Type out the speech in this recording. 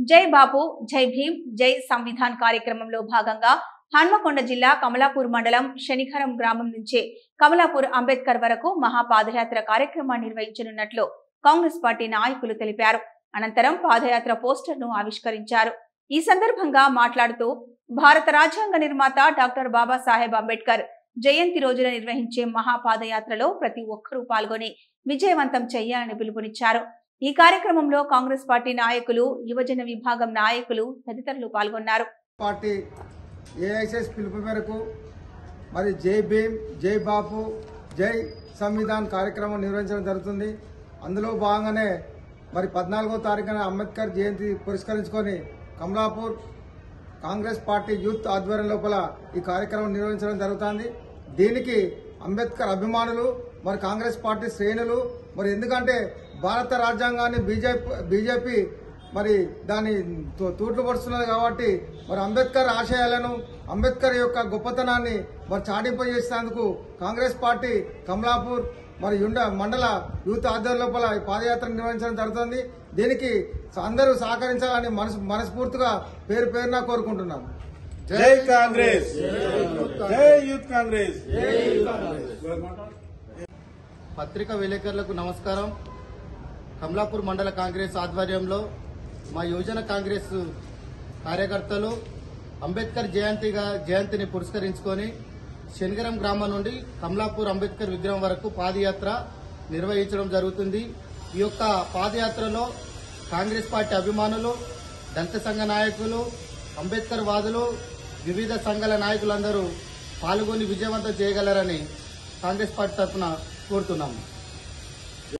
జై బాపు జై భీమ్ జై సంవిధాన్ కార్యక్రమంలో భాగంగా హన్మకొండ జిల్లా కమలాపూర్ మండలం శనిఖరం గ్రామం నుంచి కమలాపూర్ అంబేద్కర్ వరకు మహాపాదయాత్ర కార్యక్రమాన్ని నిర్వహించనున్నట్లు కాంగ్రెస్ పార్టీ నాయకులు తెలిపారు. అనంతరం పాదయాత్ర పోస్టర్ను ఆవిష్కరించారు. ఈ సందర్భంగా మాట్లాడుతూ భారత రాజ్యాంగ నిర్మాత డాక్టర్ బాబాసాహెబ్ అంబేద్కర్ జయంతి రోజున నిర్వహించే మహాపాదయాత్రలో ప్రతి ఒక్కరూ పాల్గొని విజయవంతం చేయాలని పిలుపునిచ్చారు. ఈ కార్యక్రమంలో కాంగ్రెస్ పార్టీ నాయకులు, యువజన విభాగం నాయకులు తదితరులు పాల్గొన్నారు. పార్టీ ఏఐసిఎస్ పిలుపు మేరకు మరి జై భీమ్ జై బాపు జై సంవిధాన్ కార్యక్రమం నిర్వహించడం జరుగుతుంది. అందులో భాగంగానే మరి 14వ తారీఖున అంబేద్కర్ జయంతి పురస్కరించుకొని కమలాపూర్ కాంగ్రెస్ పార్టీ యూత్ ఆధ్వర్యం లోపల ఈ కార్యక్రమం నిర్వహించడం జరుగుతుంది. దీనికి అంబేద్కర్ అభిమానులు మరి కాంగ్రెస్ పార్టీ శ్రేణులు మరి ఎందుకంటే భారత రాజ్యాంగాన్ని బీజేపీ మరి దాన్ని తూట్లు పడుతున్నది కాబట్టి మరి అంబేద్కర్ ఆశయాలను అంబేద్కర్ యొక్క గొప్పతనాన్ని మరి చాటింపజేసేందుకు కాంగ్రెస్ పార్టీ కమలాపూర్ మరి మండల యూత్ ఆధ్వర్యం లోపల ఈ పాదయాత్ర నిర్వహించడం జరుగుతుంది. దీనికి అందరూ సహకరించాలని మనస్ఫూర్తిగా పేరున కోరుకుంటున్నాను. జై కాంగ్రెస్, జై యూత్ కాంగ్రెస్. పత్రికా విలేకరులకు నమస్కారం. కమలాపూర్ మండల కాంగ్రెస్ ఆధ్వర్యంలో మా యువజన కాంగ్రెస్ కార్యకర్తలు అంబేద్కర్ జయంతిని పురస్కరించుకొని శనిగరం గ్రామం నుండి కమలాపూర్ అంబేద్కర్ విగ్రహం వరకు పాదయాత్ర నిర్వహించడం జరుగుతుంది. ఈ యొక్క పాదయాత్రలో కాంగ్రెస్ పార్టీ అభిమానులు, దళిత సంఘ నాయకులు, అంబేద్కర్ వాదులు, వివిధ సంఘాల నాయకులందరూ పాల్గొని విజయవంతం చేయగలరని కాంగ్రెస్ పార్టీ తరఫున కోరుతున్నాము.